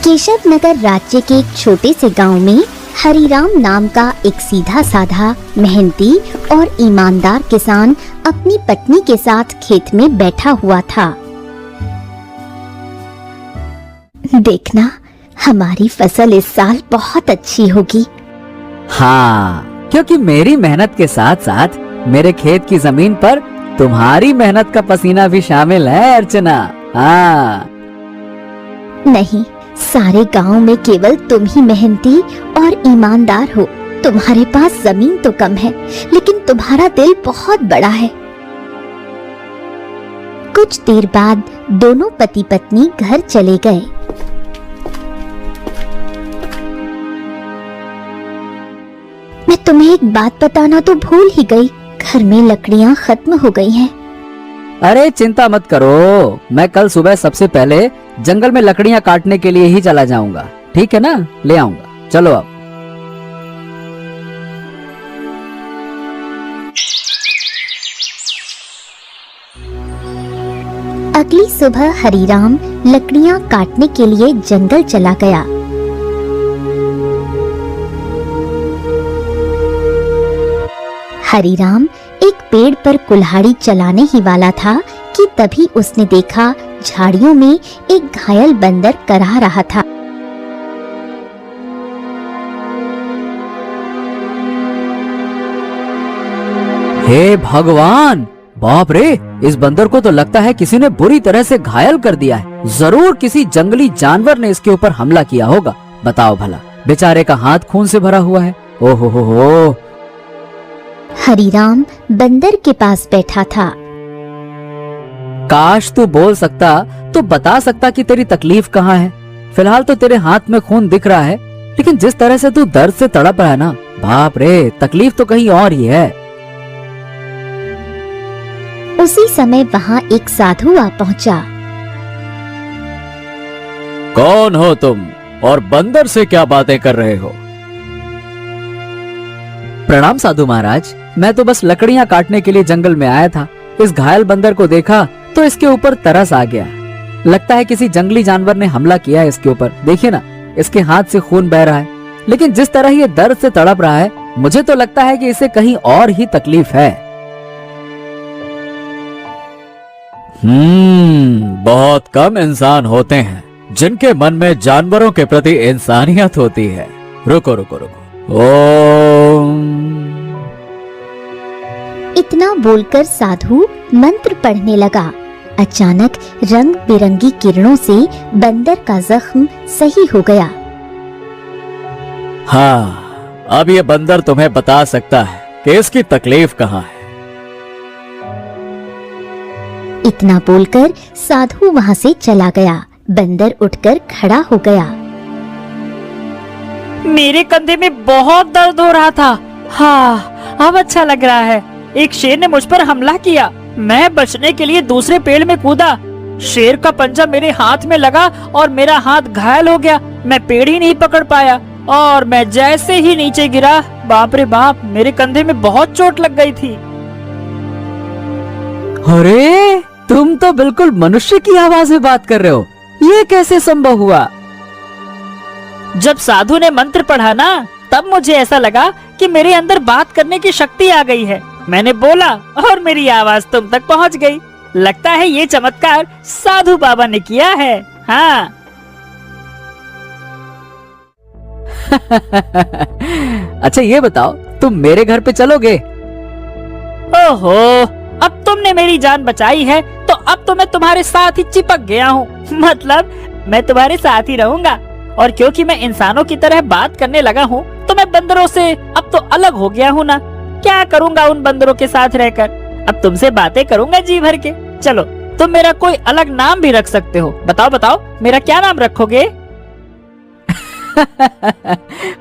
केशव नगर राज्य के एक छोटे से गांव में हरिराम नाम का एक सीधा साधा, मेहनती और ईमानदार किसान अपनी पत्नी के साथ खेत में बैठा हुआ था। देखना, हमारी फसल इस साल बहुत अच्छी होगी। हाँ, क्योंकि मेरी मेहनत के साथ साथ मेरे खेत की जमीन पर तुम्हारी मेहनत का पसीना भी शामिल है अर्चना। हाँ। नहीं, सारे गांव में केवल तुम ही मेहनती और ईमानदार हो। तुम्हारे पास जमीन तो कम है, लेकिन तुम्हारा दिल बहुत बड़ा है। कुछ देर बाद दोनों पति पत्नी घर चले गए। मैं तुम्हें एक बात बताना तो भूल ही गई, घर में लकड़ियाँ खत्म हो गई हैं। अरे चिंता मत करो, मैं कल सुबह सबसे पहले जंगल में लकड़ियाँ काटने के लिए ही चला जाऊंगा। ठीक है ना, ले आऊंगा। चलो अब। अगली सुबह हरिराम लकड़ियाँ काटने के लिए जंगल चला गया। हरिराम एक पेड़ पर कुल्हाड़ी चलाने ही वाला था कि तभी उसने देखा झाड़ियों में एक घायल बंदर करहा रहा था। हे भगवान, बाप रे, इस बंदर को तो लगता है किसी ने बुरी तरह से घायल कर दिया है। जरूर किसी जंगली जानवर ने इसके ऊपर हमला किया होगा। बताओ भला, बेचारे का हाथ खून से भरा हुआ है। ओहो हो। हरिराम बंदर के पास बैठा था। काश तू बोल सकता तो बता सकता कि तेरी तकलीफ कहाँ है। फिलहाल तो तेरे हाथ में खून दिख रहा है, लेकिन जिस तरह से तू दर्द से तड़प रहा है ना, बाप रे, तकलीफ तो कहीं और ही है। उसी समय वहाँ एक साधु आ पहुँचा। कौन हो तुम और बंदर से क्या बातें कर रहे हो? प्रणाम साधु महाराज, मैं तो बस लकड़ियाँ काटने के लिए जंगल में आया था। इस घायल बंदर को देखा तो इसके ऊपर तरस आ गया। लगता है किसी जंगली जानवर ने हमला किया है इसके ऊपर। देखिए ना, इसके हाथ से खून बह रहा है, लेकिन जिस तरह ये दर्द से तड़प रहा है, मुझे तो लगता है कि इसे कहीं और ही तकलीफ है। बहुत कम इंसान होते हैं जिनके मन में जानवरों के प्रति इंसानियत होती है। रुको रुको रुको। ओम। इतना बोलकर साधु मंत्र पढ़ने लगा। अचानक रंग बिरंगी किरणों से बंदर का जख्म सही हो गया। हाँ, अब ये बंदर तुम्हें बता सकता है कि इसकी तकलीफ कहाँ है। इतना बोलकर साधु वहाँ से चला गया। बंदर उठकर खड़ा हो गया। मेरे कंधे में बहुत दर्द हो रहा था। हाँ, अब अच्छा लग रहा है। एक शेर ने मुझ पर हमला किया। मैं बचने के लिए दूसरे पेड़ में कूदा। शेर का पंजा मेरे हाथ में लगा और मेरा हाथ घायल हो गया। मैं पेड़ ही नहीं पकड़ पाया और मैं जैसे ही नीचे गिरा, बाप रे बाप, मेरे कंधे में बहुत चोट लग गई थी। अरे, तुम तो बिल्कुल मनुष्य की आवाज में बात कर रहे हो। ये कैसे संभव हुआ? जब साधु ने मंत्र पढ़ा ना, तब मुझे ऐसा लगा कि मेरे अंदर बात करने की शक्ति आ गई है। मैंने बोला और मेरी आवाज तुम तक पहुंच गई। लगता है ये चमत्कार साधु बाबा ने किया है। हाँ। अच्छा ये बताओ, तुम मेरे घर पे चलोगे? ओहो, अब तुमने मेरी जान बचाई है तो अब तो मैं तुम्हारे साथ ही चिपक गया हूँ। मतलब मैं तुम्हारे साथ ही रहूंगा। और क्योंकि मैं इंसानों की तरह बात करने लगा हूँ, तो मैं बंदरों से अब तो अलग हो गया हूँ ना। क्या करूँगा उन बंदरों के साथ रहकर? अब तुमसे बातें करूँगा जी भर के। चलो, तुम मेरा कोई अलग नाम भी रख सकते हो। बताओ बताओ, मेरा क्या नाम रखोगे?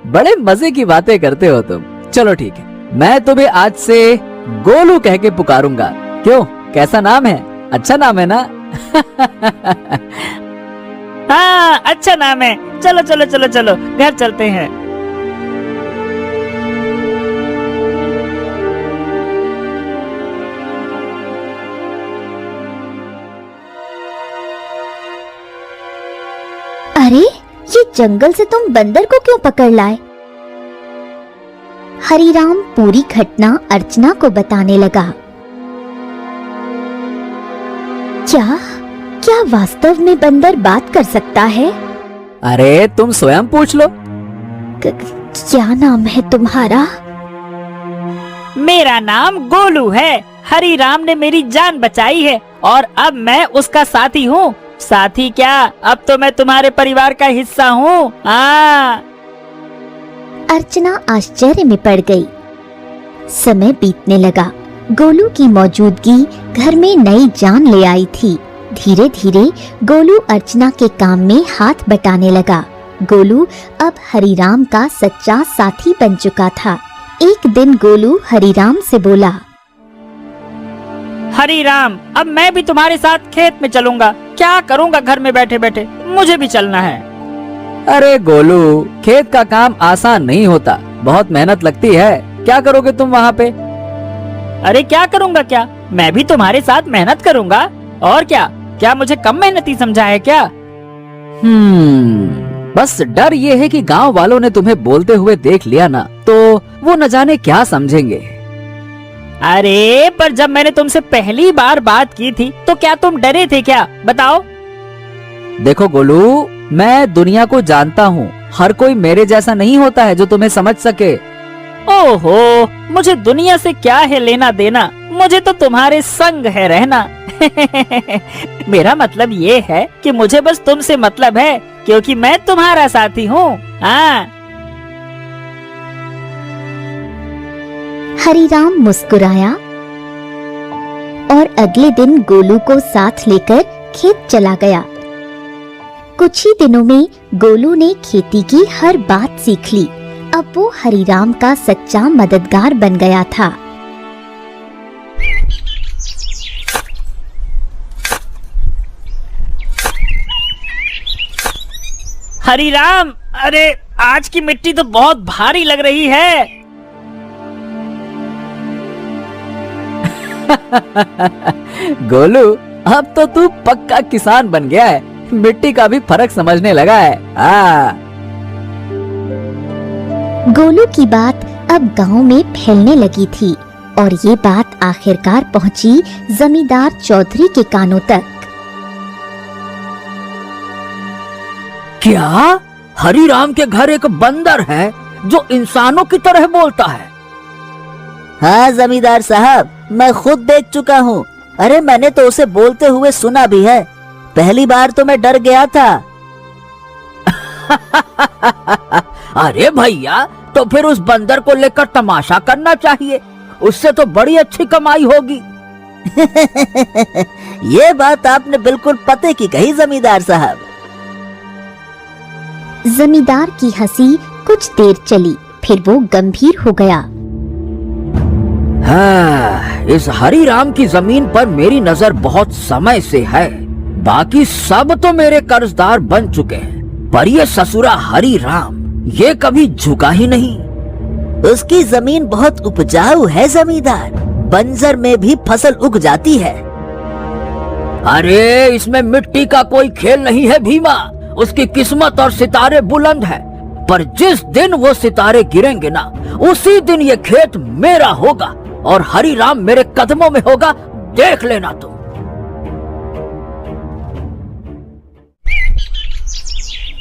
बड़े मजे की बातें करते हो तुम। चलो ठीक है, मैं तुम्हें आज से गोलू कह के पुकारूंगा। क्यों, कैसा नाम है? अच्छा नाम है ना? हाँ, अच्छा नाम है। चलो चलो चलो चलो, घर चलते हैं। अरे, ये जंगल से तुम बंदर को क्यों पकड़ लाए? हरिराम पूरी घटना अर्चना को बताने लगा। क्या क्या वास्तव में बंदर बात कर सकता है? अरे तुम स्वयं पूछ लो। क्या नाम है तुम्हारा? मेरा नाम गोलू है। हरिराम ने मेरी जान बचाई है और अब मैं उसका साथी हूँ। साथी क्या, अब तो मैं तुम्हारे परिवार का हिस्सा हूँ। अर्चना आश्चर्य में पड़ गई। समय बीतने लगा। गोलू की मौजूदगी घर में नई जान ले आई थी। धीरे धीरे गोलू अर्चना के काम में हाथ बटाने लगा। गोलू अब हरिराम का सच्चा साथी बन चुका था। एक दिन गोलू हरिराम से बोला, हरिराम, अब मैं भी तुम्हारे साथ खेत में चलूंगा। क्या करूंगा घर में बैठे बैठे, मुझे भी चलना है। अरे गोलू, खेत का काम आसान नहीं होता, बहुत मेहनत लगती है। क्या करोगे तुम वहाँ पे? अरे क्या करूंगा क्या, मैं भी तुम्हारे साथ मेहनत करूंगा। और क्या, क्या मुझे कम मेहनती समझा है क्या? बस डर ये है कि गांव वालों ने तुम्हें बोलते हुए देख लिया ना, तो वो न जाने क्या समझेंगे। अरे पर जब मैंने तुमसे पहली बार बात की थी तो क्या तुम डरे थे क्या, बताओ? देखो गोलू, मैं दुनिया को जानता हूँ। हर कोई मेरे जैसा नहीं होता है जो तुम्हें समझ सके। ओहो, मुझे दुनिया से क्या है लेना देना, मुझे तो तुम्हारे संग है रहना। मेरा मतलब ये है कि मुझे बस तुमसे मतलब है, क्योंकि मैं तुम्हारा साथी हूँ। हरिराम मुस्कुराया और अगले दिन गोलू को साथ लेकर खेत चला गया। कुछ ही दिनों में गोलू ने खेती की हर बात सीख ली। अब वो हरिराम का सच्चा मददगार बन गया था। हरिराम, अरे आज की मिट्टी तो बहुत भारी लग रही है। गोलू, अब तो तू पक्का किसान बन गया है। मिट्टी का भी फर्क समझने लगा है। गोलू की बात अब गांव में फैलने लगी थी और ये बात आखिरकार पहुंची जमींदार चौधरी के कानों तक। क्या हरिराम के घर एक बंदर है जो इंसानों की तरह बोलता है? हाँ जमींदार साहब, मैं खुद देख चुका हूँ। अरे मैंने तो उसे बोलते हुए सुना भी है। पहली बार तो मैं डर गया था। अरे भैया, तो फिर उस बंदर को लेकर तमाशा करना चाहिए, उससे तो बड़ी अच्छी कमाई होगी। ये बात आपने बिल्कुल पते की कही जमींदार साहब। जमींदार की हंसी कुछ देर चली, फिर वो गंभीर हो गया। हाँ, इस हरिराम की जमीन पर मेरी नजर बहुत समय से है। बाकी सब तो मेरे कर्जदार बन चुके हैं, पर ये ससुरा हरिराम ये कभी झुका ही नहीं। उसकी जमीन बहुत उपजाऊ है जमींदार, बंजर में भी फसल उग जाती है। अरे इसमें मिट्टी का कोई खेल नहीं है भीमा। उसकी किस्मत और सितारे बुलंद है, पर जिस दिन वो सितारे गिरेंगे ना, उसी दिन ये खेत मेरा होगा और हरिराम मेरे कदमों में होगा, देख लेना तुम।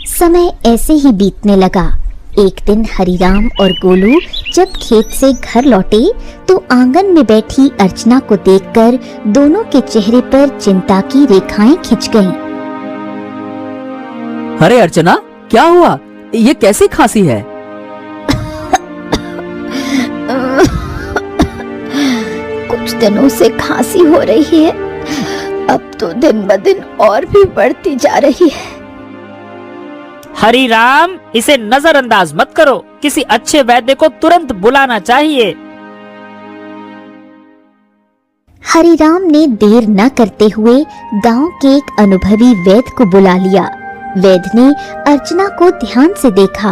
समय ऐसे ही बीतने लगा। एक दिन हरिराम और गोलू जब खेत से घर लौटे तो आंगन में बैठी अर्चना को देखकर दोनों के चेहरे पर चिंता की रेखाएं खिंच गईं। अरे अर्चना, क्या हुआ? ये कैसी खांसी है? कुछ दिनों से खांसी हो रही है, अब तो दिन ब दिन और भी बढ़ती जा रही है। हरिराम, इसे नजरअंदाज मत करो, किसी अच्छे वैद्य को तुरंत बुलाना चाहिए। हरिराम ने देर न करते हुए गांव के एक अनुभवी वैद्य को बुला लिया। वैद्य ने अर्चना को ध्यान से देखा।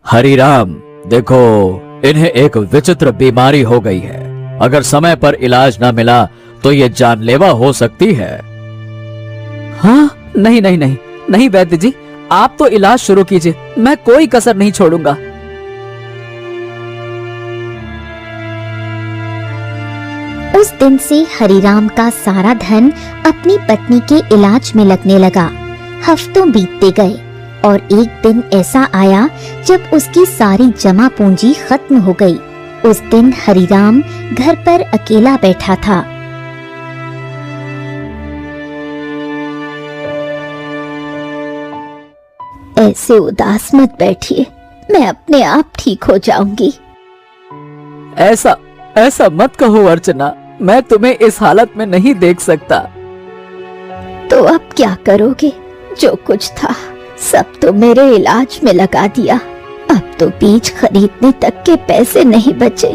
हरिराम, देखो, इन्हें एक विचित्र बीमारी हो गई है। अगर समय पर इलाज न मिला तो ये जानलेवा हो सकती है। हाँ, नहीं नहीं नहीं नहीं वैद्य जी, आप तो इलाज शुरू कीजिए, मैं कोई कसर नहीं छोड़ूंगा। उस दिन से हरिराम का सारा धन अपनी पत्नी के इलाज में लगने लगा। हफ्तों बीतते गए और एक दिन ऐसा आया जब उसकी सारी जमा पूंजी खत्म हो गई। उस दिन हरिराम घर पर अकेला बैठा था। ऐसे उदास मत बैठिए, मैं अपने आप ठीक हो जाऊंगी। ऐसा ऐसा मत कहो अर्चना, मैं तुम्हें इस हालत में नहीं देख सकता। तो अब क्या करोगे? जो कुछ था सब तो मेरे इलाज में लगा दिया। अब तो बीज खरीदने तक के पैसे नहीं बचे।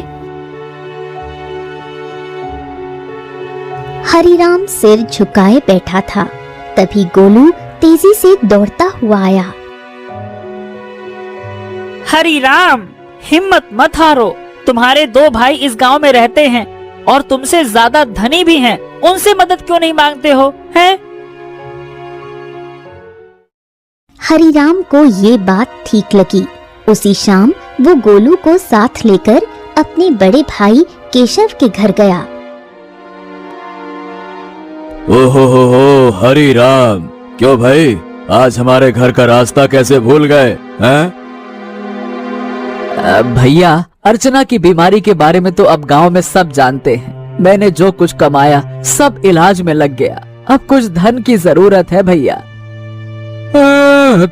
हरिराम सिर झुकाए बैठा था। तभी गोलू तेजी से दौड़ता हुआ आया। हरिराम, हिम्मत मत हारो। तुम्हारे 2 भाई इस गांव में रहते हैं और तुमसे ज्यादा धनी भी हैं। उनसे मदद क्यों नहीं मांगते हो, हैं? हरिराम को ये बात ठीक लगी। उसी शाम वो गोलू को साथ लेकर अपने बड़े भाई केशव के घर गया। ओहो हरि राम, क्यों भाई आज हमारे घर का रास्ता कैसे भूल गए हैं? भैया, अर्चना की बीमारी के बारे में तो अब गांव में सब जानते हैं। मैंने जो कुछ कमाया सब इलाज में लग गया। अब कुछ धन की जरूरत है भैया।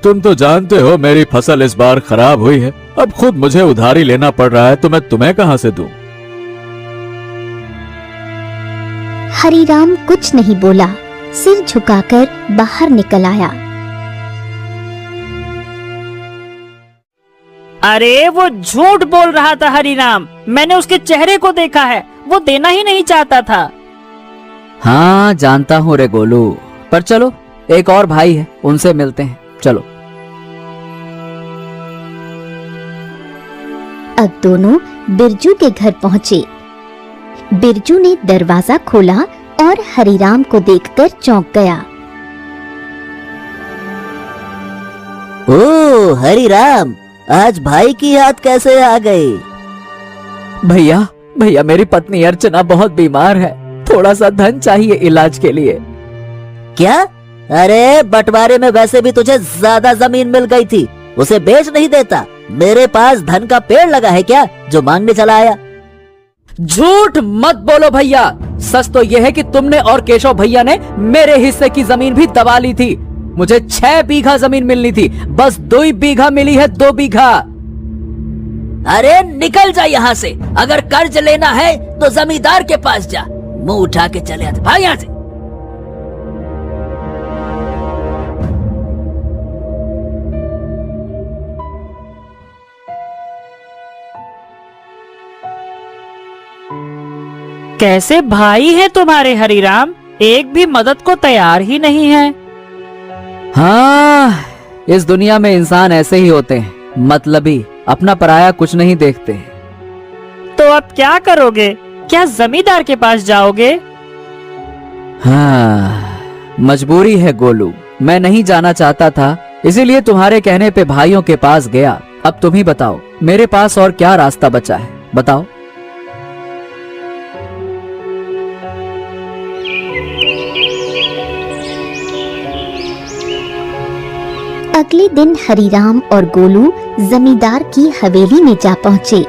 तुम तो जानते हो मेरी फसल इस बार खराब हुई है। अब खुद मुझे उधारी लेना पड़ रहा है तो मैं तुम्हें कहां से दूं? हरिराम कुछ नहीं बोला, सिर झुकाकर बाहर निकल आया। अरे वो झूठ बोल रहा था हरिराम, मैंने उसके चेहरे को देखा है, वो देना ही नहीं चाहता था। हाँ जानता हूँ रे गोलू, पर चलो एक और भाई है, उनसे मिलते हैं, चलो। अब दोनों बिरजू के घर पहुँचे। बिरजू ने दरवाजा खोला और हरिराम को देखकर चौंक गया। ओ हरिराम, आज भाई की याद कैसे आ गई? भैया भैया, मेरी पत्नी अर्चना बहुत बीमार है, थोड़ा सा धन चाहिए इलाज के लिए। क्या? अरे बंटवारे में वैसे भी तुझे ज्यादा जमीन मिल गई थी, उसे बेच नहीं देता? मेरे पास धन का पेड़ लगा है क्या जो मांगने चला आया? झूठ मत बोलो भैया, सच तो यह है कि तुमने और केशव भैया ने मेरे हिस्से की जमीन भी दबा ली थी। मुझे 6 बीघा जमीन मिलनी थी, बस 2 बीघा मिली है, 2 बीघा। अरे निकल जा यहाँ से, अगर कर्ज लेना है तो जमींदार के पास जा। मुंह उठा के चले आते, भाग यहाँ से। कैसे भाई है तुम्हारे हरिराम, एक भी मदद को तैयार ही नहीं है। हाँ, इस दुनिया में इंसान ऐसे ही होते हैं, मतलबी, अपना पराया कुछ नहीं देखते। तो अब क्या करोगे? क्या जमींदार के पास जाओगे? हाँ, मजबूरी है गोलू, मैं नहीं जाना चाहता था, इसीलिए तुम्हारे कहने पे भाइयों के पास गया। अब तुम ही बताओ, मेरे पास और क्या रास्ता बचा है, बताओ। अगले दिन हरिराम और गोलू जमींदार की हवेली में जा पहुँचे।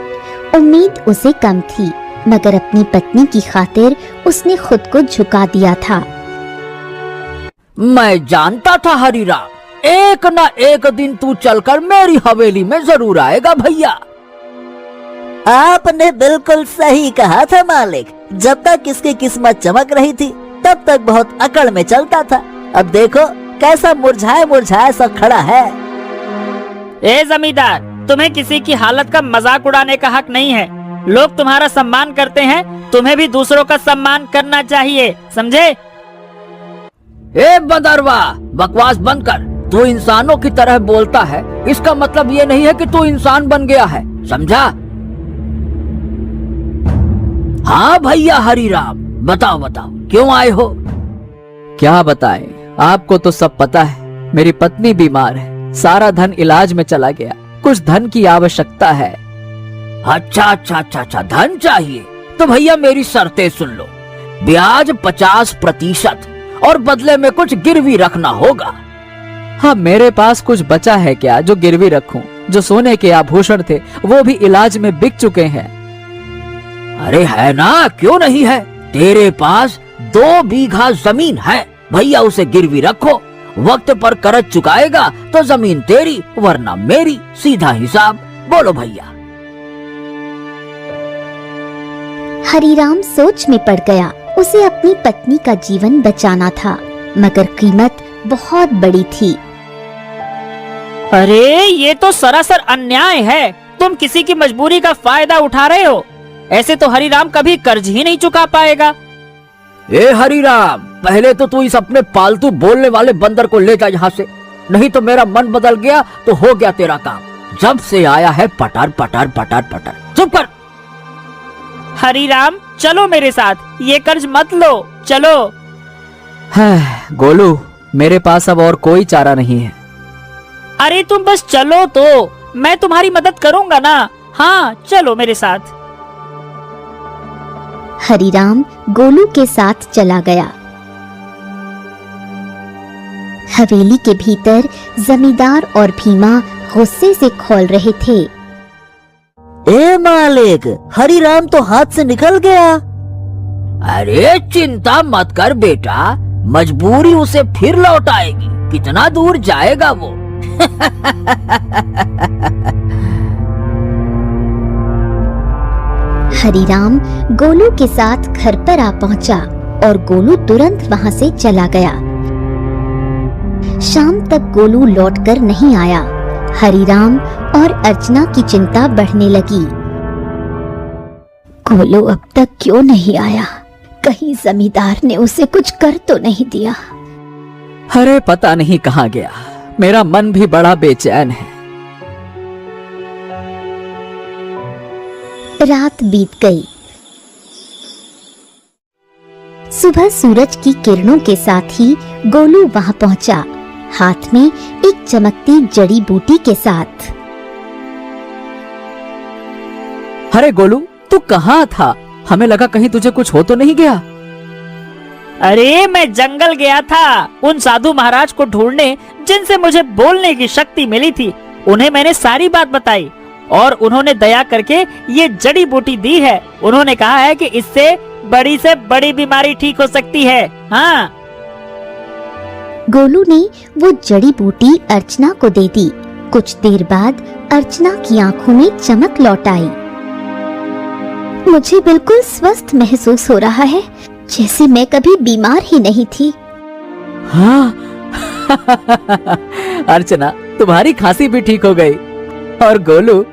उम्मीद उसे कम थी, मगर अपनी पत्नी की खातिर उसने खुद को झुका दिया था। मैं जानता था हरिराम, एक न एक दिन तू चलकर मेरी हवेली में जरूर आएगा भैया। आपने बिल्कुल सही कहा था मालिक, जब तक इसकी किस्मत चमक रही थी तब तक बहुत अकड़ में चलता था। अब देखो कैसा मुरझाया मुरझाया सा खड़ा है। ए जमींदार, तुम्हें किसी की हालत का मजाक उड़ाने का हक नहीं है। लोग तुम्हारा सम्मान करते हैं, तुम्हें भी दूसरों का सम्मान करना चाहिए, समझे? ए बंदरवा, बकवास बंद कर। तू इंसानों की तरह बोलता है, इसका मतलब ये नहीं है कि तू इंसान बन गया है, समझा? हाँ भैया हरिराम, बताओ बताओ क्यों आए हो? क्या बताएं, आपको तो सब पता है, मेरी पत्नी बीमार है, सारा धन इलाज में चला गया, कुछ धन की आवश्यकता है। अच्छा, धन चाहिए तो भैया मेरी शर्तें सुन लो। ब्याज 50% और बदले में कुछ गिरवी रखना होगा। हाँ, मेरे पास कुछ बचा है क्या जो गिरवी रखूं? जो सोने के आभूषण थे वो भी इलाज में बिक चुके हैं। अरे है ना, क्यों नहीं है? तेरे पास 2 बीघा जमीन है, भैया उसे गिरवी रखो। वक्त पर कर्ज चुकाएगा तो जमीन तेरी वरना मेरी, सीधा हिसाब। बोलो भैया। हरीराम सोच में पड़ गया। उसे अपनी पत्नी का जीवन बचाना था, मगर कीमत बहुत बड़ी थी। अरे ये तो सरासर अन्याय है। तुम किसी की मजबूरी का फायदा उठा रहे हो। ऐसे तो हरीराम कभी कर्ज ही नहीं चुका पाएगा। ए हरीराम, पहले तो तू इस अपने पालतू बोलने वाले बंदर को ले जा यहाँ से, नहीं तो मेरा मन बदल गया तो हो गया तेरा काम। जब से आया है पटर पटर पटर पटर। चुप कर। हरीराम चलो मेरे साथ, ये कर्ज मत लो, चलो। गोलू, मेरे पास अब और कोई चारा नहीं है। अरे तुम बस चलो तो, मैं तुम्हारी मदद करूंगा ना। हाँ चलो मेरे साथ। हरीराम गोलू के साथ चला गया। हवेली के भीतर जमींदार और भीमा गुस्से से खौल रहे थे। ए मालिक, हरीराम तो हाथ से निकल गया। अरे चिंता मत कर बेटा, मजबूरी उसे फिर लौट आएगी। कितना दूर जाएगा वो? हरीराम गोलू के साथ घर पर आ पहुंचा और गोलू तुरंत वहां से चला गया। शाम तक गोलू लौटकर नहीं आया। हरीराम और अर्चना की चिंता बढ़ने लगी। गोलू अब तक क्यों नहीं आया? कहीं जमींदार ने उसे कुछ कर तो नहीं दिया? अरे पता नहीं कहाँ गया। मेरा मन भी बड़ा बेचैन है। रात बीत गई। सुबह सूरज की किरणों के साथ ही गोलू वहां पहुंचा, हाथ में एक चमकती जड़ी बूटी के साथ। अरे गोलू, तू कहाँ था? हमें लगा कहीं तुझे कुछ हो तो नहीं गया। अरे मैं जंगल गया था उन साधु महाराज को ढूंढने जिनसे मुझे बोलने की शक्ति मिली थी। उन्हें मैंने सारी बात बताई और उन्होंने दया करके ये जड़ी बूटी दी है। उन्होंने कहा है कि इससे से बड़ी बीमारी ठीक हो सकती है। हाँ। गोलू ने वो जड़ी बूटी अर्चना को दे दी। कुछ देर बाद अर्चना की आंखों में चमक लौट आई। मुझे बिल्कुल स्वस्थ महसूस हो रहा है, जैसे मैं कभी बीमार ही नहीं थी। हाँ। अर्चना, तुम्हारी खांसी भी ठीक हो गई। और गोलू,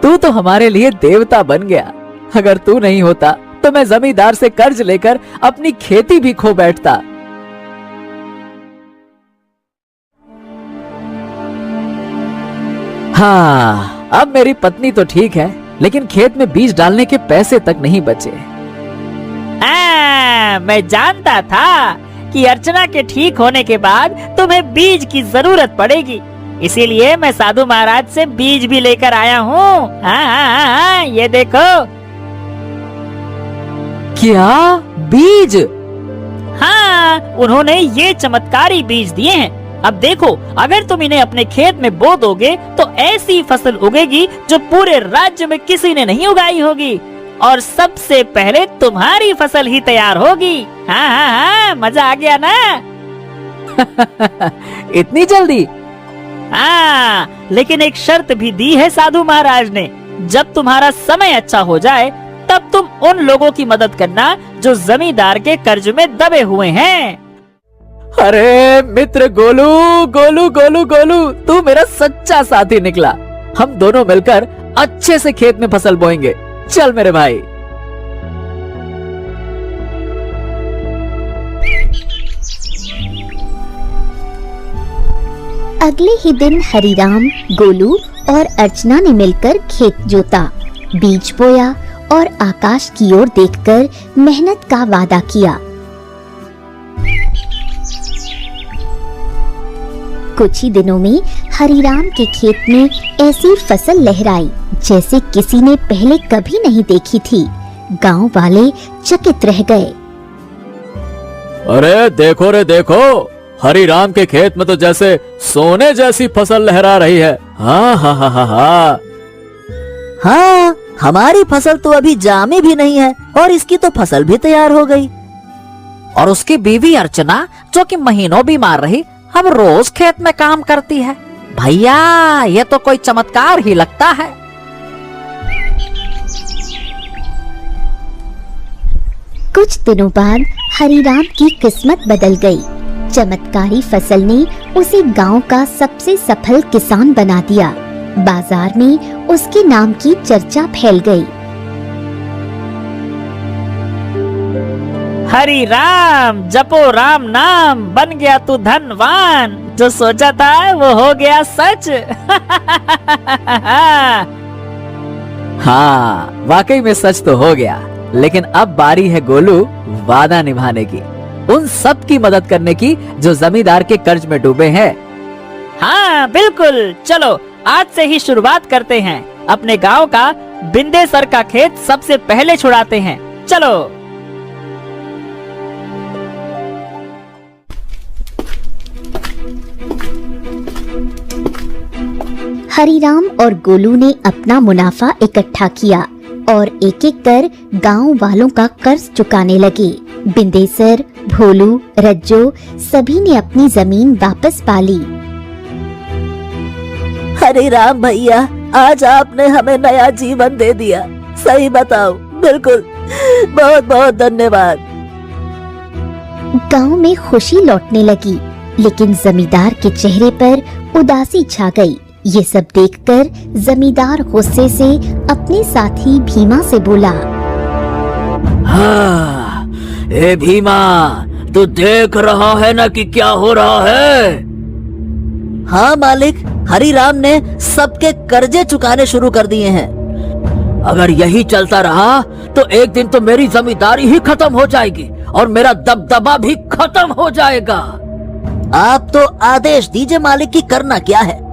तू तो हमारे लिए देवता बन गया। अगर तू नहीं होता तो मैं जमींदार से कर्ज लेकर अपनी खेती भी खो बैठता। हाँ, अब मेरी पत्नी तो ठीक है, लेकिन खेत में बीज डालने के पैसे तक नहीं बचे। मैं जानता था कि अर्चना के ठीक होने के बाद तुम्हें बीज की जरूरत पड़ेगी, इसीलिए मैं साधु महाराज से बीज भी लेकर आया हूँ। हाँ, ये देखो। क्या बीज? हाँ, उन्होंने ये चमत्कारी बीज दिए हैं। अब देखो, अगर तुम इन्हें अपने खेत में बो दोगे तो ऐसी फसल उगेगी जो पूरे राज्य में किसी ने नहीं उगाई होगी, और सबसे पहले तुम्हारी फसल ही तैयार होगी। हाँ, मजा आ गया ना? इतनी जल्दी? हाँ, लेकिन एक शर्त भी दी है साधु महाराज ने। जब तुम्हारा समय अच्छा हो जाए तब तुम उन लोगों की मदद करना जो जमींदार के कर्ज में दबे हुए हैं। अरे मित्र गोलू, गोलू गोलू गोलू, तू मेरा सच्चा साथी निकला। हम दोनों मिलकर अच्छे से खेत में फसल बोएंगे। चल मेरे भाई। अगले ही दिन हरीराम, गोलू और अर्चना ने मिलकर खेत जोता, बीज बोया और आकाश की ओर देखकर मेहनत का वादा किया। कुछ ही दिनों में हरिराम के खेत में ऐसी फसल लहराई जैसे किसी ने पहले कभी नहीं देखी थी। गांव वाले चकित रह गए। अरे देखो रे देखो, हरिराम के खेत में तो जैसे सोने जैसी फसल लहरा रही है। हाँ हाँ हाँ हाँ हाँ। हाँ, हमारी फसल तो अभी जामी भी नहीं है और इसकी तो फसल भी तैयार हो गई। और उसकी बीवी अर्चना जो कि महीनों बीमार रही, अब रोज खेत में काम करती है। भैया ये तो कोई चमत्कार ही लगता है। कुछ दिनों बाद हरिराम की किस्मत बदल गई। चमत्कारी फसल ने उसे गांव का सबसे सफल किसान बना दिया। बाजार में उसके नाम की चर्चा फैल गई। हरि राम जपो राम नाम, बन गया तू धनवान। जो सोचा था वो हो गया सच। हाँ, वाकई में सच तो हो गया, लेकिन अब बारी है गोलू वादा निभाने की, उन सब की मदद करने की जो जमींदार के कर्ज में डूबे हैं। हाँ बिल्कुल, चलो आज से ही शुरुआत करते हैं। अपने गांव का बिंदेसर का खेत सबसे पहले छुड़ाते हैं। चलो। हरिराम और गोलू ने अपना मुनाफा इकट्ठा किया और एक एक कर गांव वालों का कर्ज चुकाने लगे। बिंदेसर, भोलू, रज्जो सभी ने अपनी जमीन वापस पा ली। हरे राम भैया, आज आपने हमें नया जीवन दे दिया। सही बताओ, बिल्कुल, बहुत बहुत धन्यवाद। गांव में खुशी लौटने लगी, लेकिन जमींदार के चेहरे पर उदासी छा गई। ये सब देखकर जमींदार गुस्से से अपने साथी भीमा से बोला, हाँ, ए भीमा, तू देख रहा है ना कि क्या हो रहा है? हाँ मालिक, हरिराम ने सबके कर्जे चुकाने शुरू कर दिए हैं। अगर यही चलता रहा तो एक दिन तो मेरी जमींदारी ही खत्म हो जाएगी और मेरा दबदबा भी खत्म हो जाएगा। आप तो आदेश दीजिए मालिक की करना क्या है।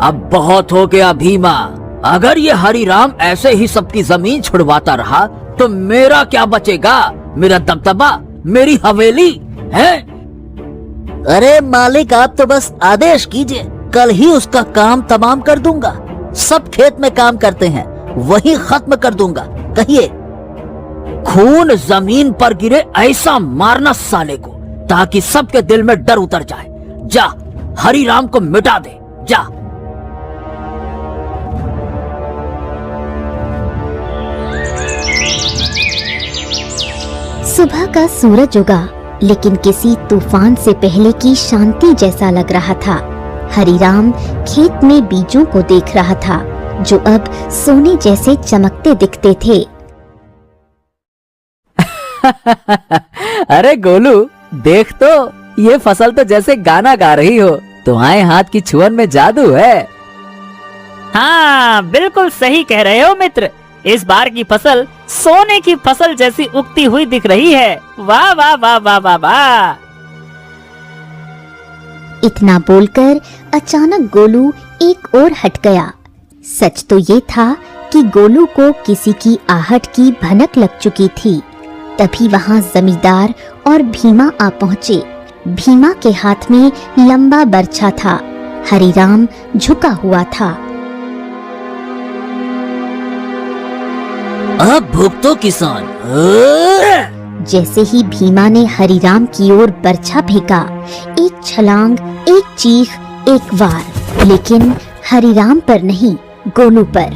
अब बहुत हो गया भीमा, अगर ये हरिराम ऐसे ही सबकी जमीन छुड़वाता रहा तो मेरा क्या बचेगा? मेरा दबदबा, मेरी हवेली है। अरे मालिक, आप तो बस आदेश कीजिए, कल ही उसका काम तमाम कर दूंगा। सब खेत में काम करते हैं, वही खत्म कर दूंगा। कहिए। खून जमीन पर गिरे ऐसा मारना साले को, ताकि सबके दिल में डर उतर जाए। जा, हरिराम को मिटा दे, जा। सुबह का सूरज उगा, लेकिन किसी तूफान से पहले की शांति जैसा लग रहा था। हरिराम खेत में बीजों को देख रहा था, जो अब सोने जैसे चमकते दिखते थे। अरे गोलू, देख तो, ये फसल तो जैसे गाना गा रही हो। तुम्हारे हाथ की छुअन में जादू है। हाँ बिल्कुल सही कह रहे हो मित्र, इस बार की फसल सोने की फसल जैसी उगती हुई दिख रही है। वाह वाह वाह वाह वाह वाह। इतना बोलकर अचानक गोलू एक ओर हट गया। सच तो ये था कि गोलू को किसी की आहट की भनक लग चुकी थी। तभी वहां जमींदार और भीमा आ पहुंचे। भीमा के हाथ में लंबा बर्छा था। हरिराम झुका हुआ था। अब भुगतो किसान। जैसे ही भीमा ने हरिराम की ओर बर्छा फेंका, एक छलांग, एक चीख, एक वार, लेकिन हरिराम पर नहीं, गोलू पर।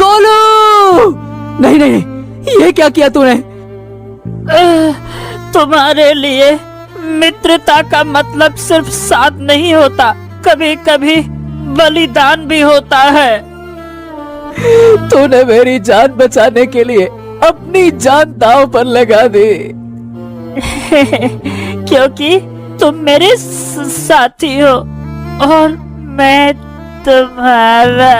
गोलू! नहीं नहीं, ये क्या किया तूने? तुम्हारे लिए मित्रता का मतलब सिर्फ साथ नहीं होता, कभी कभी बलिदान भी होता है। तूने मेरी जान बचाने के लिए अपनी जान दांव पर लगा दी। क्योंकि तुम मेरे साथी हो और मैं तुम्हारा।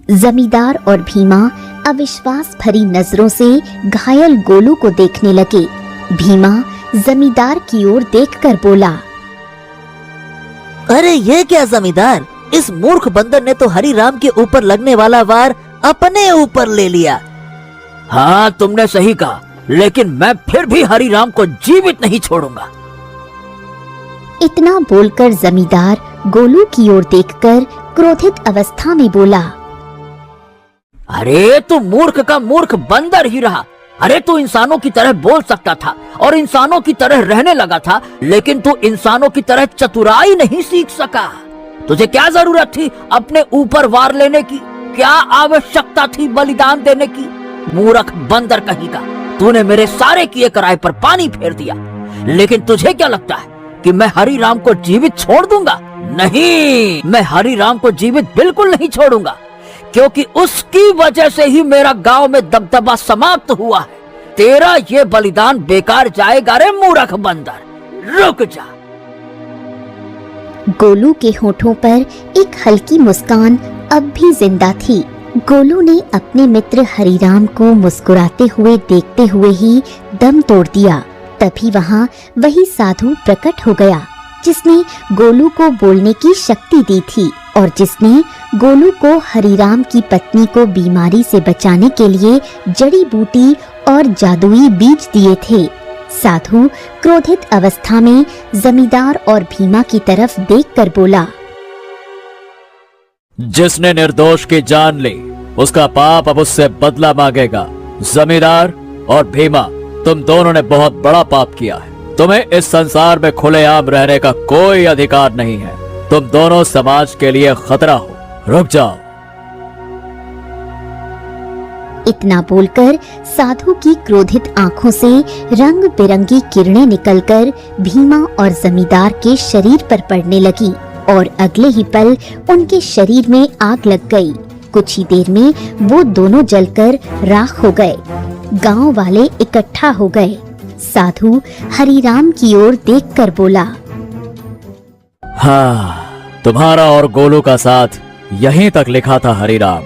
जमींदार और भीमा अविश्वास भरी नजरों से घायल गोलू को देखने लगे। भीमा जमींदार की ओर देखकर बोला, अरे ये क्या जमींदार, इस मूर्ख बंदर ने तो हरिराम के ऊपर लगने वाला वार अपने ऊपर ले लिया। हाँ, तुमने सही कहा, लेकिन मैं फिर भी हरिराम को जीवित नहीं छोड़ूंगा। इतना बोलकर जमींदार गोलू की ओर देखकर क्रोधित अवस्था में बोला, अरे तू मूर्ख का मूर्ख बंदर ही रहा। अरे तू इंसानों की तरह बोल सकता था और इंसानों की तरह रहने लगा था, लेकिन तू इंसानों की तरह चतुराई नहीं सीख सका। तुझे क्या जरूरत थी अपने ऊपर वार लेने की? क्या आवश्यकता थी बलिदान देने की? मूर्ख बंदर कहीं का, तूने मेरे सारे किए कराए पर पानी फेर दिया। लेकिन तुझे क्या लगता है कि मैं हरिराम को जीवित छोड़ दूंगा? नहीं, मैं हरिराम को जीवित बिल्कुल नहीं छोड़ूंगा, क्योंकि उसकी वजह से ही मेरा गांव में दबदबा समाप्त हुआ है। तेरा ये बलिदान बेकार जाएगा रे मूर्ख बंदर, रुक जा। गोलू के होठों पर एक हल्की मुस्कान अब भी जिंदा थी। गोलू ने अपने मित्र हरिराम को मुस्कुराते हुए देखते हुए ही दम तोड़ दिया। तभी वहाँ वही साधु प्रकट हो गया जिसने गोलू को बोलने की शक्ति दी थी और जिसने गोलू को हरिराम की पत्नी को बीमारी से बचाने के लिए जड़ी बूटी और जादुई बीज दिए थे। साधु क्रोधित अवस्था में जमींदार और भीमा की तरफ देखकर बोला, जिसने निर्दोष की जान ली उसका पाप अब उससे बदला मांगेगा। जमींदार और भीमा, तुम दोनों ने बहुत बड़ा पाप किया है। तुम्हें इस संसार में खुलेआम रहने का कोई अधिकार नहीं है। तुम दोनों समाज के लिए खतरा हो, रुक जाओ। इतना बोलकर साधु की क्रोधित आंखों से रंग बिरंगी किरणें निकलकर भीमा और जमींदार के शरीर पर पड़ने लगी और अगले ही पल उनके शरीर में आग लग गई। कुछ ही देर में वो दोनों जलकर राख हो गए। गांव वाले इकट्ठा हो गए। साधु हरिराम की ओर देखकर बोला, हाँ, तुम्हारा और गोलू का साथ यहीं तक लिखा था हरिराम।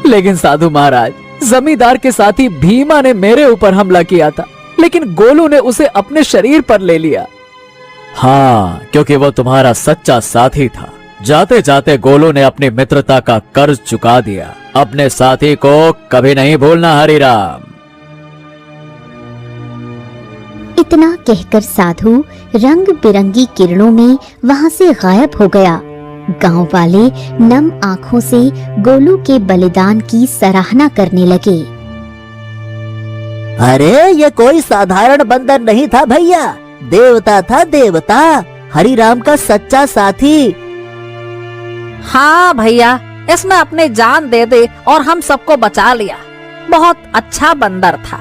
लेकिन साधु महाराज, जमींदार के साथी भीमा ने मेरे ऊपर हमला किया था, लेकिन गोलू ने उसे अपने शरीर पर ले लिया। हाँ, क्योंकि वो तुम्हारा सच्चा साथी था। जाते जाते गोलू ने अपनी मित्रता का कर्ज चुका दिया। अपने साथी को कभी नहीं भूलना हरिराम। इतना कहकर साधु रंग बिरंगी किरणों में वहां से गायब हो गया। गांव वाले नम आंखों से गोलू के बलिदान की सराहना करने लगे। अरे ये कोई साधारण बंदर नहीं था भैया, देवता था, देवता, हरिराम का सच्चा साथी। हाँ भैया, इसने अपनी जान दे दी और हम सबको बचा लिया। बहुत अच्छा बंदर था।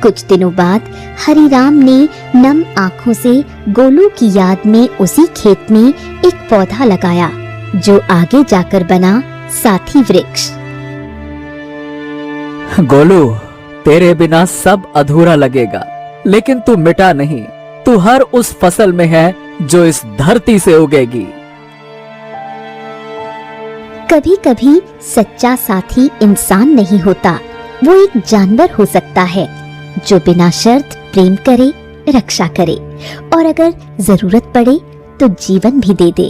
कुछ दिनों बाद हरिराम ने नम आंखों से गोलू की याद में उसी खेत में एक पौधा लगाया जो आगे जाकर बना साथी वृक्ष। गोलू, तेरे बिना सब अधूरा लगेगा, लेकिन तू मिटा नहीं। तू हर उस फसल में है जो इस धरती से उगेगी। कभी कभी सच्चा साथी इंसान नहीं होता, वो एक जानवर हो सकता है जो बिना शर्त प्रेम करे, रक्षा करे और अगर जरूरत पड़े तो जीवन भी दे दे।